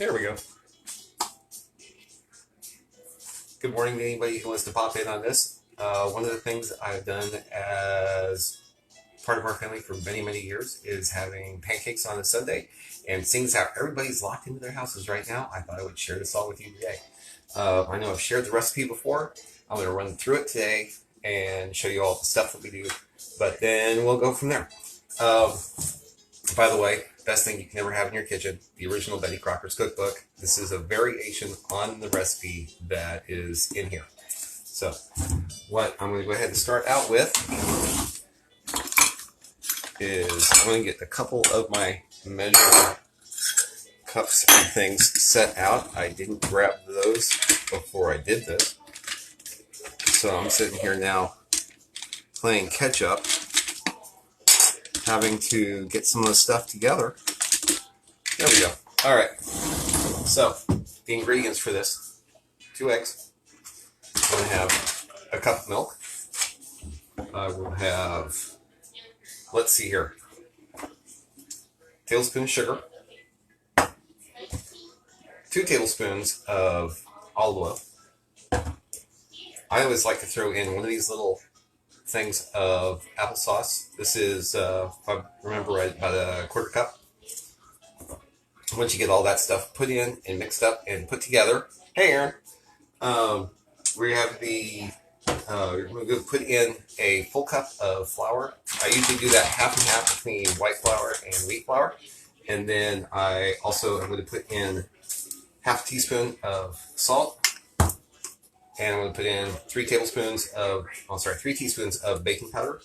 There we go. Good morning to anybody who wants to pop in on this. One of the things I've done as part of our family for many, many years is having pancakes on a Sunday. And seeing as how everybody's locked into their houses right now, I thought I would share this all with you today. I know I've shared the recipe before. I'm going to run through it today and show you all the stuff that we do. But then we'll go from there. By the way, best thing you can ever have in your kitchen, the original Betty Crocker's Cookbook. This is a variation on the recipe that is in here. So what I'm going to go ahead and start out with is I'm going to get a couple of my measuring cups and things set out. I didn't grab those before I did this. So I'm sitting here now playing catch up, having to get some of the stuff together. There we go. All right. So the ingredients for this: 2 eggs. I'm going to have a cup of milk. I will have, let's see here, tablespoon of sugar, 2 tablespoons of olive oil. I always like to throw in one of these little things of applesauce. This is, if I remember right, about a 1/4 cup. Once you get all that stuff put in and mixed up and put together, hey Aaron, we have the, we're going to put in a full cup of flour. I usually do that half and half between white flour and wheat flour. And then I also am going to put in half a teaspoon of salt. And I'm going to put in 3 teaspoons of baking powder.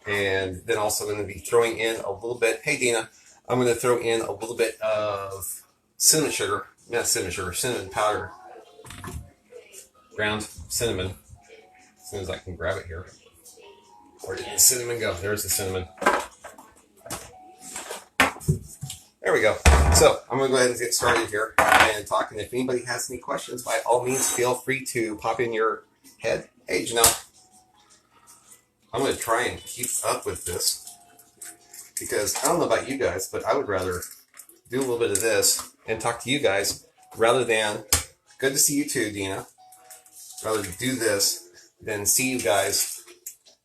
And then also going to be throwing in a little bit, hey Dina, I'm going to throw in a little bit of cinnamon sugar, not cinnamon sugar, cinnamon powder, ground cinnamon, as soon as I can grab it here. Where did the cinnamon go? There's the cinnamon. There we go. So I'm going to go ahead and get started here and talk. And if anybody has any questions, by all means, feel free to pop in your head. Hey, Janelle, I'm going to try and keep up with this because I don't know about you guys, but I would rather do a little bit of this and talk to you guys rather than, good to see you too, Dina, rather do this than see you guys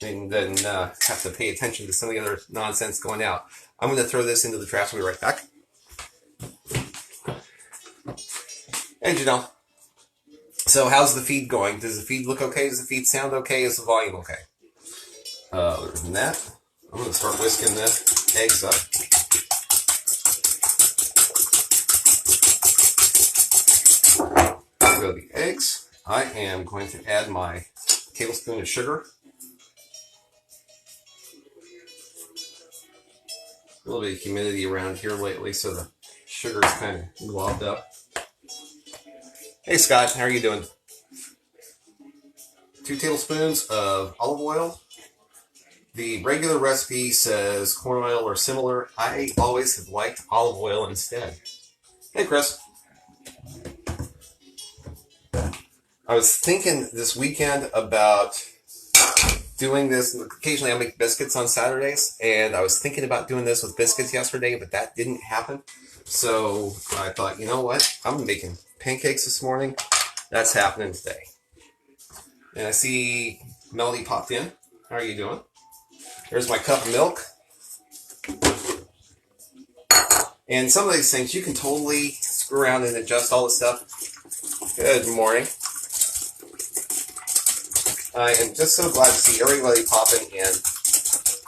and then have to pay attention to some of the other nonsense going out. I'm going to throw this into the trash. We'll be right back. Hey, Janelle. So how's the feed going? Does the feed look okay? Does the feed sound okay? Is the volume okay? Other than that, I'm going to start whisking the eggs up. Go to the eggs. I am going to add my tablespoon of sugar. A little bit of humidity around here lately, so the sugar is kind of globbed up. Hey Scott, how are you doing? 2 tablespoons of olive oil. The regular recipe says corn oil or similar. I always have liked olive oil instead. Hey Chris. I was thinking this weekend about doing this. Occasionally I make biscuits on Saturdays, and I was thinking about doing this with biscuits yesterday, but that didn't happen. So I thought, you know what? I'm making pancakes this morning. That's happening today. And I see Melody popped in. How are you doing? There's my cup of milk. And some of these things you can totally screw around and adjust all the stuff. Good morning. I am just so glad to see everybody popping in.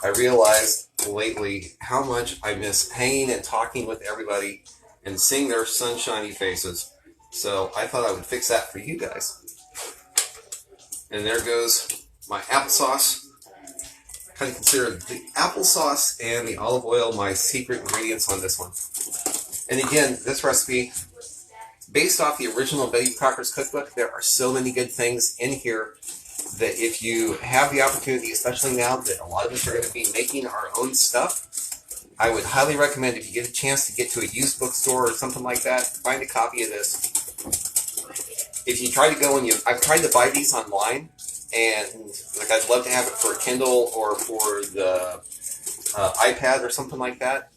I realized lately how much I miss hanging and talking with everybody and seeing their sunshiny faces. So I thought I would fix that for you guys. And there goes my applesauce. I kind of consider the applesauce and the olive oil my secret ingredients on this one. And again, this recipe, based off the original Betty Crocker's Cookbook, there are so many good things in here that if you have the opportunity, especially now that a lot of us are going to be making our own stuff, I would highly recommend, if you get a chance to get to a used bookstore or something like that, find a copy of this. If you try to go and I've tried to buy these online, and like I'd love to have it for a Kindle or for the iPad or something like that.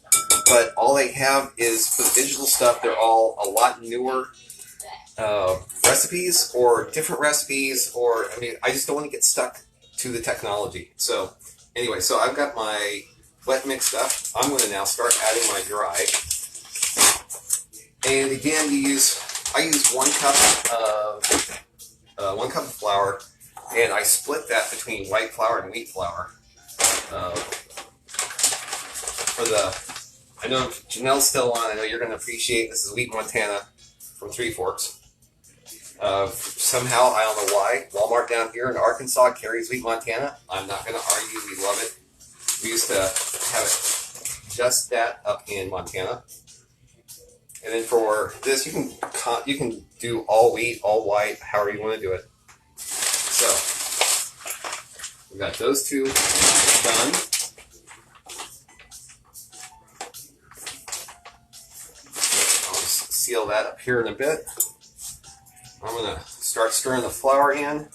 but all they have is for the digital stuff. They're all a lot newer recipes or different recipes, or I mean, I just don't want to get stuck to the technology. So anyway, so I've got my wet mixed up. I'm going to now start adding my dry. And again, I use 1 cup of flour, and I split that between white flour and wheat flour. I know Janelle's still on. I know you're going to appreciate this. Is Wheat Montana from Three Forks. Somehow, I don't know why, Walmart down here in Arkansas carries Wheat Montana. I'm not going to argue. We love it. We used to have it just that up in Montana. And then for this, you can do all wheat, all white, however you want to do it. So we've got those two done. I'll just seal that up here in a bit. I'm going to start stirring the flour in,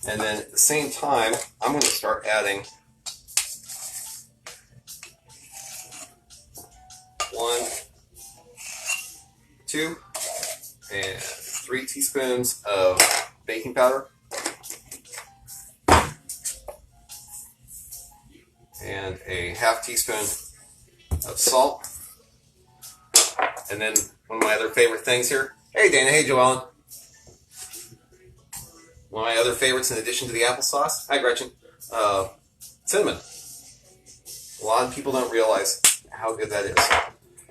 and then at the same time, I'm going to start adding 1, 2, and 3 teaspoons of baking powder, and a ½ teaspoon of salt, and then one of my other favorite things here. Hey Dana, hey Joellen. One of my other favorites in addition to the applesauce. Hi Gretchen. Cinnamon. A lot of people don't realize how good that is.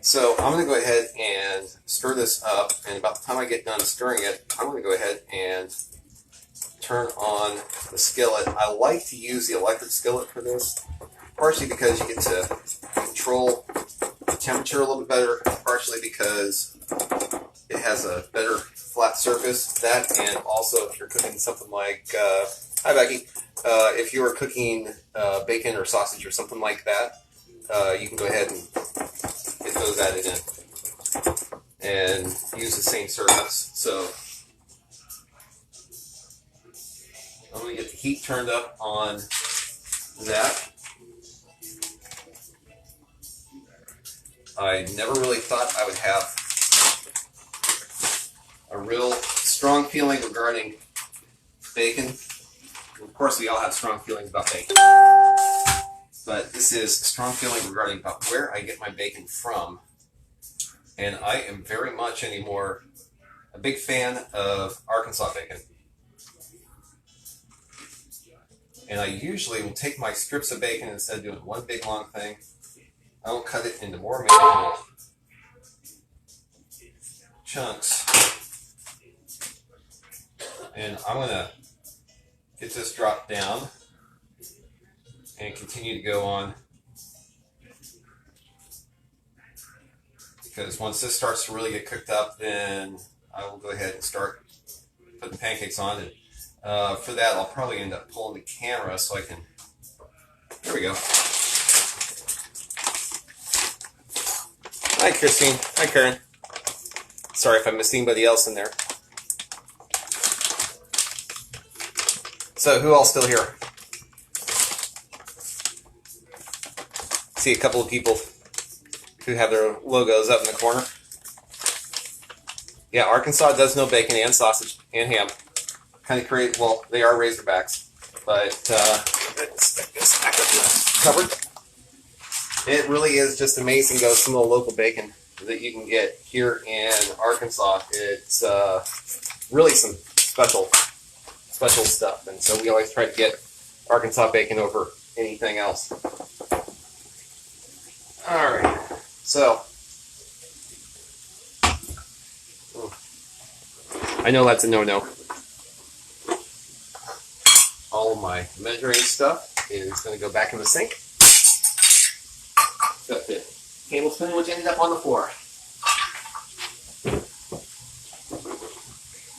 So I'm going to go ahead and stir this up, and about the time I get done stirring it, I'm going to go ahead and turn on the skillet. I like to use the electric skillet for this, partially because you get to control the temperature a little bit better, partially because it has a better flat surface. That, and also if you're cooking something like, hi Becky, if you were cooking bacon or sausage or something like that, you can go ahead and get those added in and use the same surface. So I'm going to get the heat turned up on that. I never really thought I would have a real strong feeling regarding bacon. Of course, we all have strong feelings about bacon. But this is a strong feeling regarding about where I get my bacon from. And I am very much anymore a big fan of Arkansas bacon. And I usually will take my strips of bacon, instead of doing one big long thing, I will cut it into more manageable chunks. And I'm going to get this dropped down and continue to go on, because once this starts to really get cooked up, then I will go ahead and start putting pancakes on. And for that, I'll probably end up pulling the camera so I can. Here we go. Hi, Christine. Hi, Karen. Sorry if I missed anybody else in there. So, who all's still here? See a couple of people who have their logos up in the corner. Yeah, Arkansas does know bacon and sausage and ham. Kind of create, well, they are Razorbacks, but let's stick this back up in the cupboard. It really is just amazing, though, some of the local bacon that you can get here in Arkansas. It's really some special stuff, and so we always try to get Arkansas bacon over anything else. All right, so I know that's a no-no. All of my measuring stuff is going to go back in the sink. Got the tablespoon, which ended up on the floor.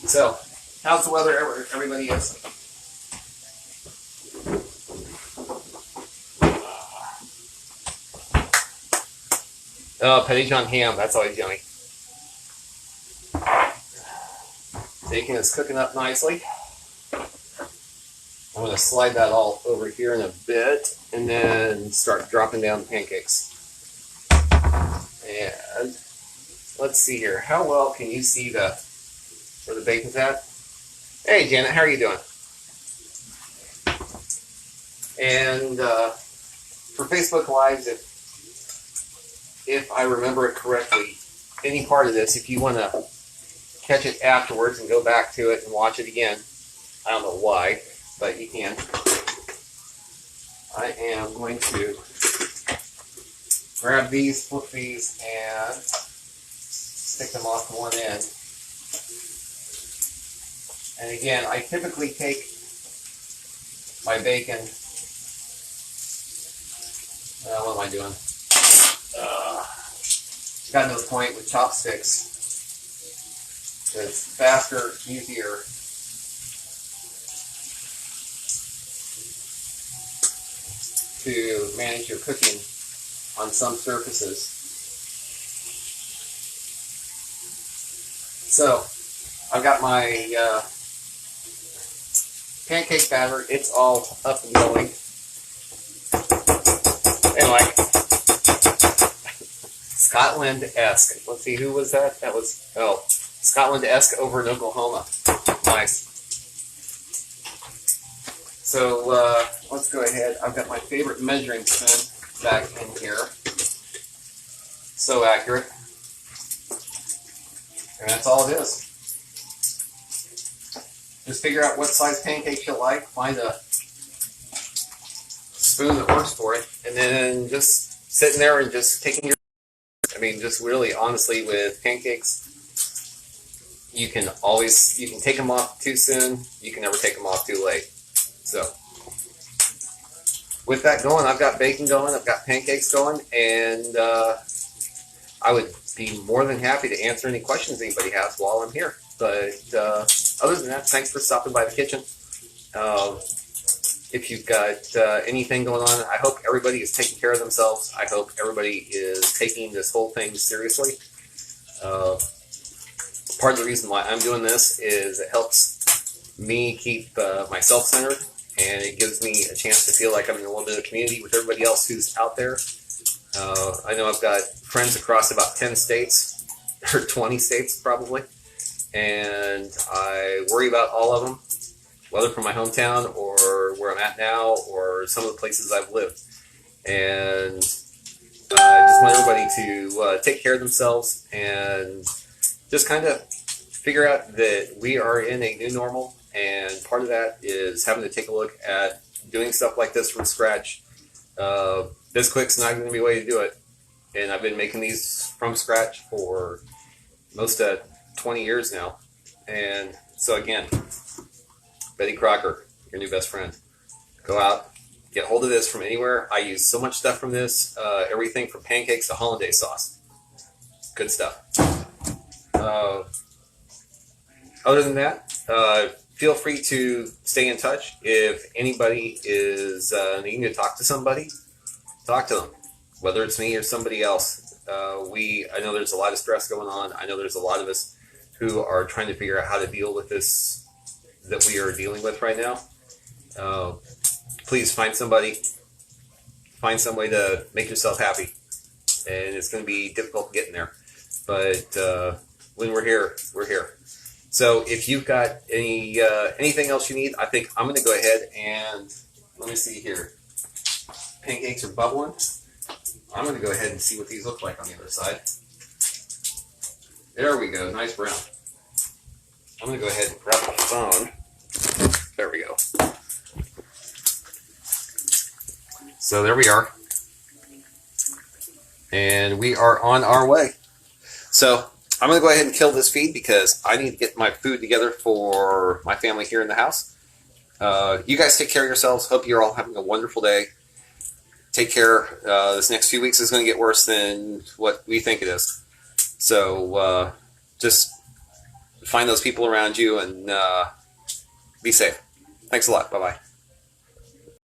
So, how's the weather everybody is? Oh, Petty John ham, that's always yummy. Bacon is cooking up nicely. I'm going to slide that all over here in a bit and then start dropping down the pancakes. And let's see here. How well can you see where the bacon's at? Hey, Janet, how are you doing? And for Facebook Lives, if I remember it correctly, any part of this, if you want to catch it afterwards and go back to it and watch it again, I don't know why, but you can. I am going to grab these, flip these, and stick them off one end. And again, I typically take my bacon. What am I doing? Got to the point with chopsticks. It's faster, easier. To manage your cooking on some surfaces. So, I've got my pancake batter. It's all up and going. And like Scotland-esque. Let's see, who was that? That was, Scotland-esque over in Oklahoma. Nice. So, let's go ahead. I've got my favorite measuring spoon back in here. So accurate. And that's all it is. Just figure out what size pancakes you like, find a spoon that works for it, and then just sitting there and just taking your, just really honestly with pancakes, you can take them off too soon, you can never take them off too late. So, with that going, I've got bacon going, I've got pancakes going, and I would be more than happy to answer any questions anybody has while I'm here. But other than that, thanks for stopping by the kitchen. If you've got anything going on, I hope everybody is taking care of themselves. I hope everybody is taking this whole thing seriously. Part of the reason why I'm doing this is it helps me keep myself centered, and it gives me a chance to feel like I'm in a little bit of community with everybody else who's out there. I know I've got friends across about 10 states, or 20 states probably, and I worry about all of them, whether from my hometown or where I'm at now or some of the places I've lived. And I just want everybody to take care of themselves and just kind of figure out that we are in a new normal, and part of that is having to take a look at doing stuff like this from scratch. This quick's not going to be a way to do it, and I've been making these from scratch for most of 20 years now. And so again, Betty Crocker, your new best friend. Go out, get hold of this from anywhere. I use so much stuff from this, everything from pancakes to hollandaise sauce. Good stuff. Other than that, feel free to stay in touch. If anybody is needing to talk to somebody, talk to them, whether it's me or somebody else. I know there's a lot of stress going on. I know there's a lot of us who are trying to figure out how to deal with this that we are dealing with right now. Please find somebody, find some way to make yourself happy. And it's going to be difficult getting there. But when we're here, we're here. So if you've got anything else you need, I think I'm going to go ahead and, let me see here. Pancakes are bubbling. I'm going to go ahead and see what these look like on the other side. There we go, nice brown. I'm going to go ahead and grab my phone. There we go. So there we are. And we are on our way. So I'm going to go ahead and kill this feed because I need to get my food together for my family here in the house. You guys take care of yourselves. Hope you're all having a wonderful day. Take care. This next few weeks is going to get worse than what we think it is. So just find those people around you and be safe. Thanks a lot. Bye-bye.